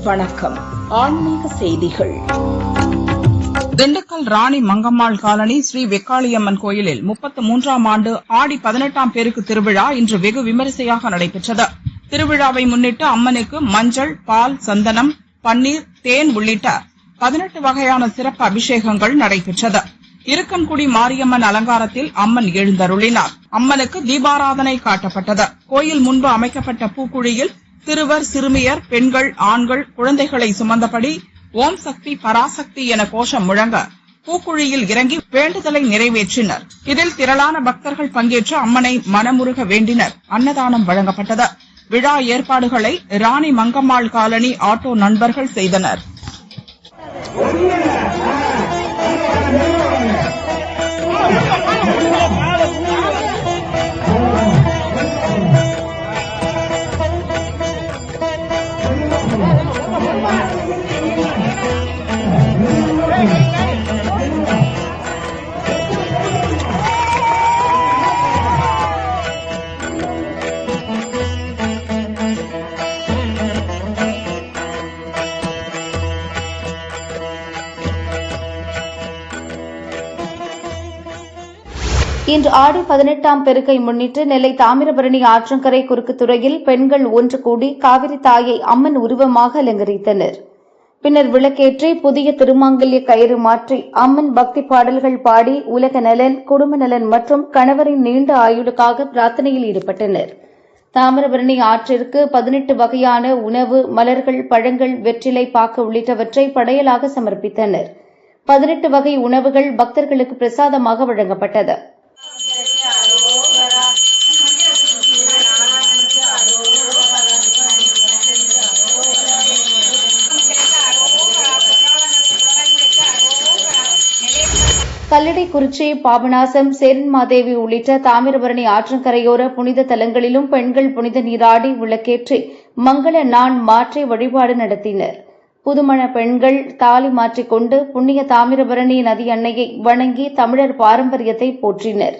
வணக்கம். ஆன்மீக செய்திகள். திண்டுக்கல் ராணி மங்கம்மாள் காலனி ஸ்ரீ வெக்காளியம்மன் கோயிலில் 33ஆம் ஆண்டு ஆடி 18ஆம் பேருக்கு திருவிழா இன்று வெகு விமரிசையாக நடைபெற்றது. திருவிழாவை முன்னிட்டு அம்மனுக்கு மஞ்சள், பால், சந்தனம், பன்னீர், தேன் உள்ளிட்ட 18 வகையான சிறப்பு அபிஷேகங்கள் நடைபெற்றது. இருக்கன்குடி மாரியம்மன் அலங்காரத்தில் அம்மன் எழுந்தருளினார். அம்மனுக்கு தீபாராதனை காட்டப்பட்டது. கோயில் முன்பு அமைக்கப்பட்ட பூக்குழியில் சிறுவர், சிறுமியர், பெண்கள், ஆண்கள், குழந்தைகளை சுமந்தபடி ஓம் சக்தி பராசக்தி என கோஷம் முழங்க பூக்குழியில் இறங்கி வேண்டுதலை நிறைவேற்றினர். இதில் திரளான பக்தர்கள் பங்கேற்று அம்மனை மனமுருக வேண்டினர். அன்னதானம் வழங்கப்பட்டது. விழா ஏற்பாடுகளை ராணி மங்கம்மாள் காலனி ஆட்டோ நண்பர்கள் செய்தனர். இன்று ஆடி 18ஆம் பெருக்கை முன்னிட்டு நெல்லை தாமிரபரணி ஆற்றங்கரை குறுக்கு துறையில் பெண்கள் ஒன்று கூடி காவிரி தாயை அம்மன் உருவமாக அலங்கரித்தனர். பின்னர் விளக்கேற்றி புதிய திருமாங்கல்ய கயிறு மாற்றி அம்மன் பக்தி பாடல்கள் பாடி உலக நலன், குடும்ப நலன் மற்றும் கணவரின் நீண்ட ஆயுளுக்காக பிரார்த்தனையில் ஈடுபட்டனர். தாமிரபரணி ஆற்றிற்கு 18 வகையான உணவு, மலர்கள், பழங்கள், வெற்றிலை பாக்கு உள்ளிட்டவற்றை படையலாக சமர்ப்பித்தனர். 18 வகை உணவுகள் பக்தர்களுக்கு பிரசாதமாக வழங்கப்பட்டது. கல்லடைக்குறிச்சி, பாபநாசம், சேரன்மாதேவி உள்ளிட்ட தாமிரபரணி ஆற்றங்கரையோர புனித தலங்களிலும் பெண்கள் புனித நீராடி விளக்கேற்றி மங்கள நாள் மாற்றி வழிபாடு நடத்தினர். புதுமண பெண்கள் தாலி மாற்றிக்கொண்டு புண்ணிய தாமிரபரணி நதி அன்னையை வணங்கி தமிழர் பாரம்பரியத்தை போற்றினர்.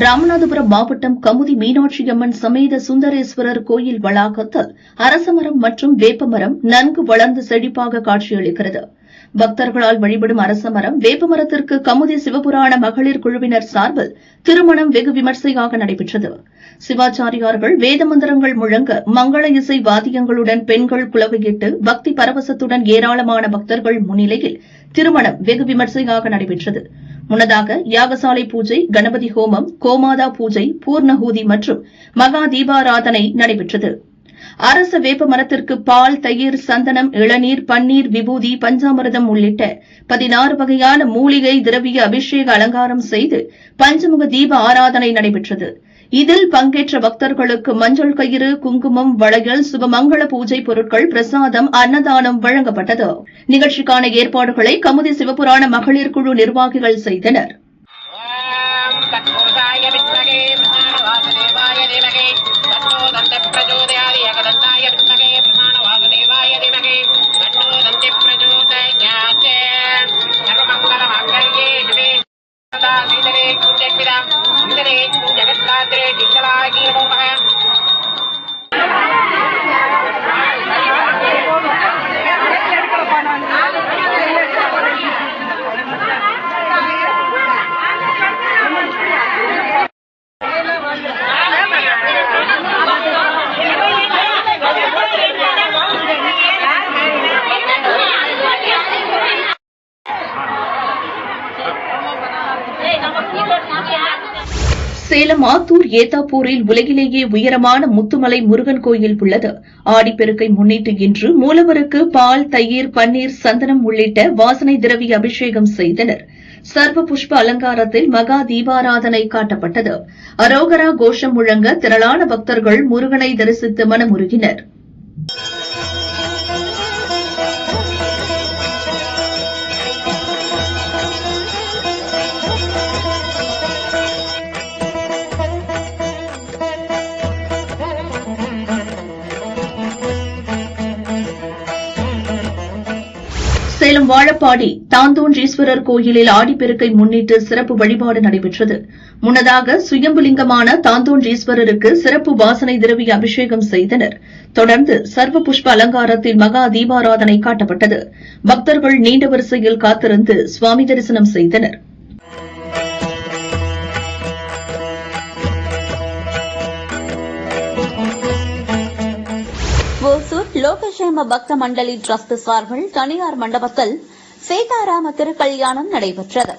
ராமநாதபுரம் மாவட்டம் கமுதி மீனாட்சியம்மன் சமேத சுந்தரேஸ்வரர் கோயில் வளாகத்தில் அரசமரம் மற்றும் வேப்பமரம் நன்கு வளர்ந்து செழிப்பாக காட்சியளிக்கிறது. பக்தர்களால் வழிபடும் அரசமரம், வேப்பமரத்திற்கு கமுதி சிவபுராண மகளிர் குழுவினர் சார்பில் திருமணம் வெகு விமர்சையாக நடைபெற்றது. சிவாச்சாரியார்கள் வேத மந்திரங்கள் முழங்க மங்கள இசை வாத்தியங்களுடன் பெண்கள் குலவையிட்டு பக்தி பரவசத்துடன் ஏராளமான பக்தர்கள் முன்னிலையில் திருமணம் வெகு விமர்சையாக நடைபெற்றது. முன்னதாக யாகசாலை பூஜை, கணபதி ஹோமம், கோமாதா பூஜை, பூர்ணஹூதி மற்றும் மகா தீபாராதனை நடைபெற்றது. அரச வேப்ப மரத்திற்கு பால், தயிர், சந்தனம், இளநீர், பன்னீர், விபூதி, பஞ்சாமிர்தம் உள்ளிட்ட 16 வகையான மூலிகை திரவிய அபிஷேக அலங்காரம் செய்து பஞ்சமுக தீப ஆராதனை நடைபெற்றது. இதில் பங்கேற்ற பக்தர்களுக்கு மஞ்சள் கயிறு, குங்குமம், வளையல், சுபமங்கள பூஜை பொருட்கள், பிரசாதம், அன்னதானம் வழங்கப்பட்டது. நிகழ்ச்சிக்கான ஏற்பாடுகளை கமுதி சிவபுராண மகளிர் குழு நிர்வாகிகள் செய்தனர். சேலம் ஆத்தூர் ஏத்தாப்பூரில் உலகிலேயே உயரமான முத்துமலை முருகன் கோயில் உள்ளது. ஆடிப்பெருக்கை முன்னிட்டு இன்று மூலவருக்கு பால், தயிர், பன்னீர், சந்தனம் உள்ளிட்ட வாசனை திரவிய அபிஷேகம் செய்தனர். சர்வ புஷ்ப அலங்காரத்தில் மகா தீபாராதனை காட்டப்பட்டது. அரோகரா கோஷம் முழங்க திரளான பக்தர்கள் முருகனை தரிசித்து மனமுருகினர். சேலம் வாழப்பாடி தாந்தோன்றீஸ்வரர் கோயிலில் ஆடிப்பெருக்கை முன்னிட்டு சிறப்பு வழிபாடு நடைபெற்றது. முன்னதாக சுயம்புலிங்கமான தாந்தோன்றீஸ்வரருக்கு சிறப்பு வாசனை திரவிய அபிஷேகம் செய்தனர். தொடர்ந்து சர்வ புஷ்ப அலங்காரத்தில் மகா தீபாராதனை காட்டப்பட்டது. பக்தர்கள் நீண்ட வரிசையில் காத்திருந்து சுவாமி தரிசனம் செய்தனர். ஓசூர் லோகக்ஷேம பக்த மண்டலி டிரஸ்ட் சார்பில் தனியார் மண்டபத்தில் சீதாராம திருக்கல்யாணம் நடைபெற்றது.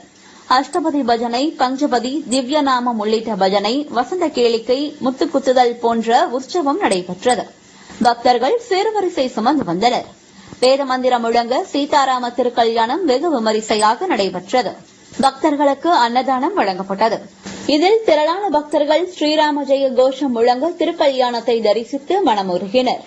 அஷ்டபதி பஜனை, பஞ்சபதி, திவ்யநாமம் உள்ளிட்ட பஜனை, வசந்த கேளிக்கை, முத்துக்குத்துதல் போன்ற உற்சவம் நடைபெற்றது. பக்தர்கள் சீர்வரிசை சுமந்து வந்தனர். வேத மந்திரம் முழங்க சீதாராம திருக்கல்யாணம் வெகு விமரிசையாக நடைபெற்றது. பக்தர்களுக்கு அன்னதானம் வழங்கப்பட்டது. இதில் திரளான பக்தர்கள் ஸ்ரீராம ஜெய கோஷம் முழங்க திருக்கல்யாணத்தை தரிசித்து மனமுருகினர்.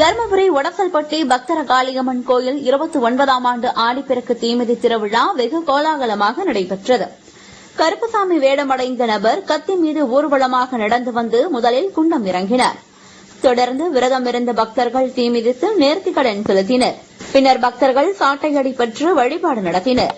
தருமபுரி ஒடசல்பட்டி பக்தர காளியம்மன் கோயில் 29ஆம் ஆண்டு ஆடிப்பெருக்கு தீமிதி திருவிழா வெகு கோலாகலமாக நடைபெற்றது. கருப்பசாமி வேடமடைந்த நபர் கத்தி மீது ஊர்வலமாக நடந்து வந்து முதலில் குண்டம் இறங்கினார். தொடர்ந்து விரதமிருந்த பக்தர்கள் தீமிதித்து நேர்த்திக்கடன் செலுத்தினர். பின்னர் பக்தர்கள் சாட்டையடி பெற்று வழிபாடு நடத்தினர்.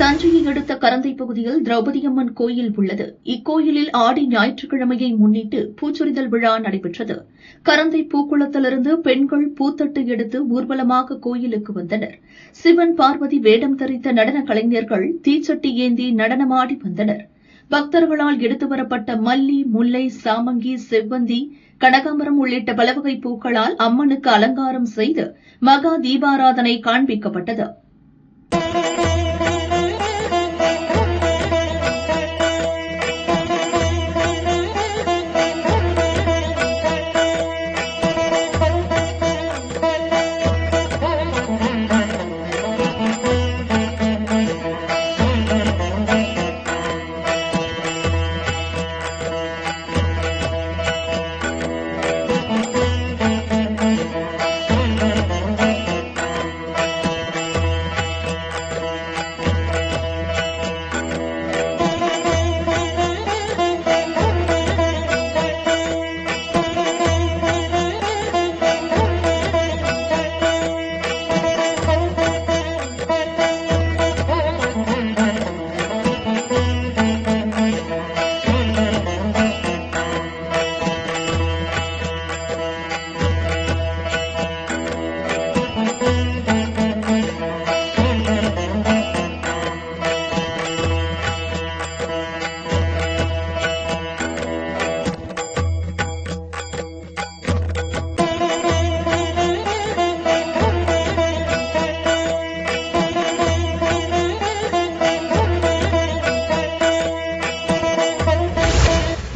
தஞ்சையை அடுத்த கரந்தை பகுதியில் திரௌபதியம்மன் கோயில் உள்ளது. இக்கோயிலில் ஆடி ஞாயிற்றுக்கிழமையை முன்னிட்டு பூச்சொரிதல் விழா நடைபெற்றது. கரந்தை பூக்குளத்திலிருந்து பெண்கள் பூத்தட்டு எடுத்து ஊர்வலமாக கோயிலுக்கு வந்தனர். சிவன், பார்வதி வேடம் தரித்த நடன கலைஞர்கள் தீச்சட்டி ஏந்தி நடனமாடி வந்தனர். பக்தர்களால் எடுத்து வரப்பட்ட மல்லி, முல்லை, சாமங்கி, செவ்வந்தி, கனகாம்பரம் உள்ளிட்ட பலவகை பூக்களால் அம்மனுக்கு அலங்காரம் செய்து மகா தீபாராதனை காண்பிக்கப்பட்டது.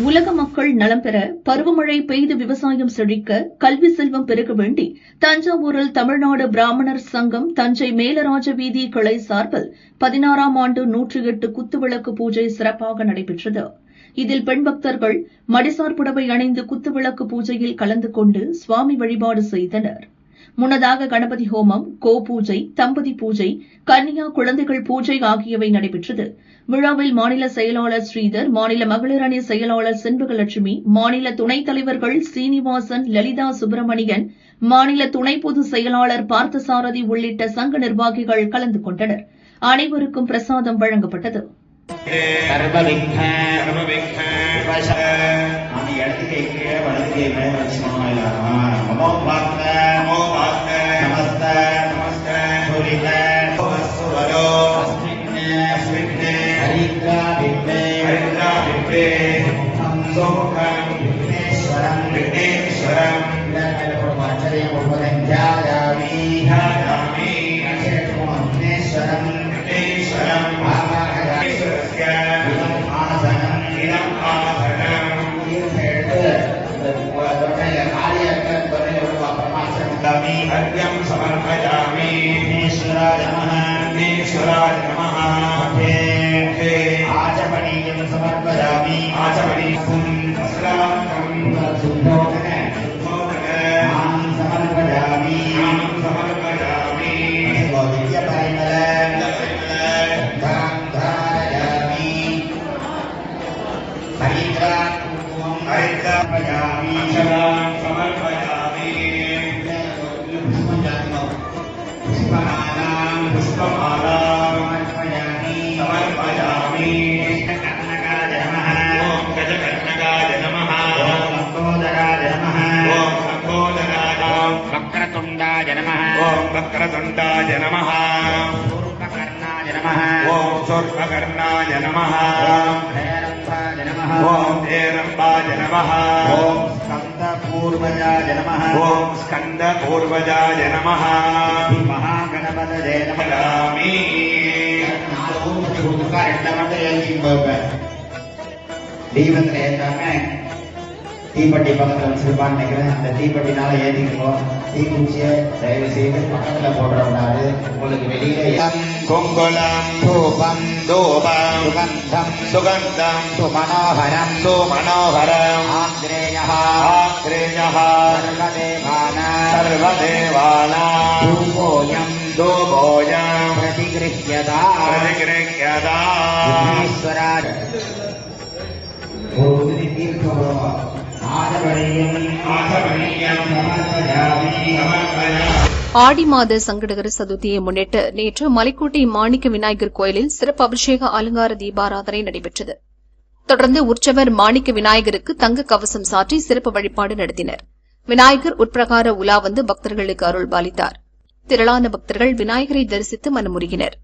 உலக மக்கள் நலம் பெற பருவமழை பெய்து விவசாயம் செழிக்க கல்வி செல்வம் பெருக வேண்டி தஞ்சாவூரில் தமிழ்நாடு பிராமணர் சங்கம் தஞ்சை மேலராஜ வீதி கிளை சார்பில் 16ஆம் ஆண்டு 108 குத்துவிளக்கு பூஜை சிறப்பாக நடைபெற்றது. இதில் பெண் பக்தர்கள் மடிசார் புடவை அணிந்து குத்துவிளக்கு பூஜையில் கலந்து கொண்டு சுவாமி வழிபாடு செய்தனர். முன்னதாக கணபதி ஹோமம், கோபூஜை, தம்பதி பூஜை, கன்னியா குழந்தைகள் பூஜை ஆகியவை நடைபெற்றது. விழாவில் மாநில செயலாளர் ஸ்ரீதர், மாநில மகளிர் அணி செயலாளர் செண்பகலட்சுமி, மாநில துணைத் தலைவர்கள் சீனிவாசன், லலிதா சுப்பிரமணியன், மாநில துணை பொதுச் செயலாளர் பார்த்தசாரதி உள்ளிட்ட சங்க நிர்வாகிகள் கலந்து கொண்டனர். அனைவருக்கும் பிரசாதம் வழங்கப்பட்டது. अर्घ्यं समर्पयामि विघ्नेश्वराय नमः आचमनीयं समर्पयामि आचमनीयं समर्पयामि वक्रतुण्डाय नमः सूर्पकर्णाय नमः ओम सूर्पकर्णाय नमः ओम हेरम्बाय नमः ओम स्कन्दपूर्वजाय नमः ओम स्कन्दपूर्वजाय नमः महागणपतये नमः தீபத்துல ஏற்றாம தீப்பட்டி பக்கத்துல வச்சிருப்பான்னு நினைக்கிறேன். அந்த தீப்பட்டினால ஏற்றிக்கணும். தீக்குச்சியை தயவு செய்து பக்கத்துல போடக்கூடாது. உங்களுக்கு வெளியிலே குங்குலம் தூபம் தூபம் சுகந்தம் சுகந்தம் சுமனோகரம் சுமனோகரம் ஆத்ரேயः சர்வதேவானாம் தூபோயம் பிரதிகிருஹ்யதா ஈஸ்வராய ஆடி மாத சங்கடகர சதுர்த்தியை முன்னிட்டு நேற்று மலைக்கோட்டை மாணிக்க விநாயகர் கோயிலில் சிறப்பு அபிஷேக அலங்கார தீபாராதனை நடைபெற்றது. தொடர்ந்து உற்சவர் மாணிக்க விநாயகருக்கு தங்க கவசம் சாற்றி சிறப்பு வழிபாடு நடத்தினர். விநாயகர் உட்பிரகார உலா வந்து பக்தர்களுக்கு அருள் பாலித்தார். திரளான பக்தர்கள் விநாயகரை தரிசித்து மனமுருகினர்.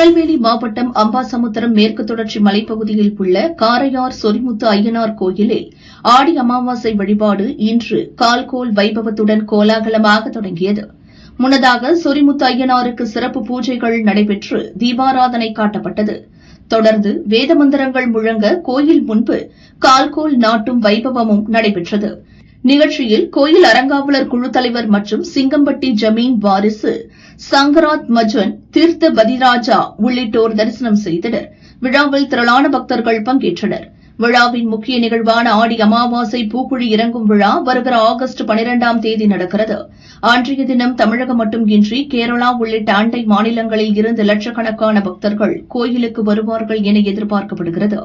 திருநெல்வேலி மாவட்டம் அம்பாசமுத்திரம் மேற்கு தொடர்ச்சி மலைப்பகுதியில் உள்ள காரையார் சொரிமுத்து ஐயனார் கோயிலில் ஆடி அமாவாசை வழிபாடு இன்று கால்கோல் வைபவத்துடன் கோலாகலமாக தொடங்கியது. முன்னதாக சொரிமுத்து ஐயனாருக்கு சிறப்பு பூஜைகள் நடைபெற்று தீபாராதனை காட்டப்பட்டது. தொடர்ந்து வேதமந்திரங்கள் முழங்க கோயில் முன்பு கால்கோல் நாட்டும் வைபவமும் நடைபெற்றது. நிகழ்ச்சியில் கோயில் அறங்காவலர் குழு தலைவர் மற்றும் சிங்கம்பட்டி ஜமீன் வாரிசு சங்கராத் மஜன், தீர்த்த பதிராஜா உள்ளிட்டோர் தரிசனம் செய்தனர். விழாவில் திரளான பக்தர்கள் பங்கேற்றனர். விழாவின் முக்கிய நிகழ்வான ஆடி அமாவாசை பூக்குழி இறங்கும் விழா வருகிற ஆகஸ்ட் 12ஆம் தேதி நடக்கிறது. அன்றைய தினம் தமிழகம் மட்டுமின்றி கேரளா உள்ளிட்ட அண்டை மாநிலங்களில் இருந்து லட்சக்கணக்கான பக்தர்கள் கோயிலுக்கு வருவார்கள் என எதிர்பார்க்கப்படுகிறது.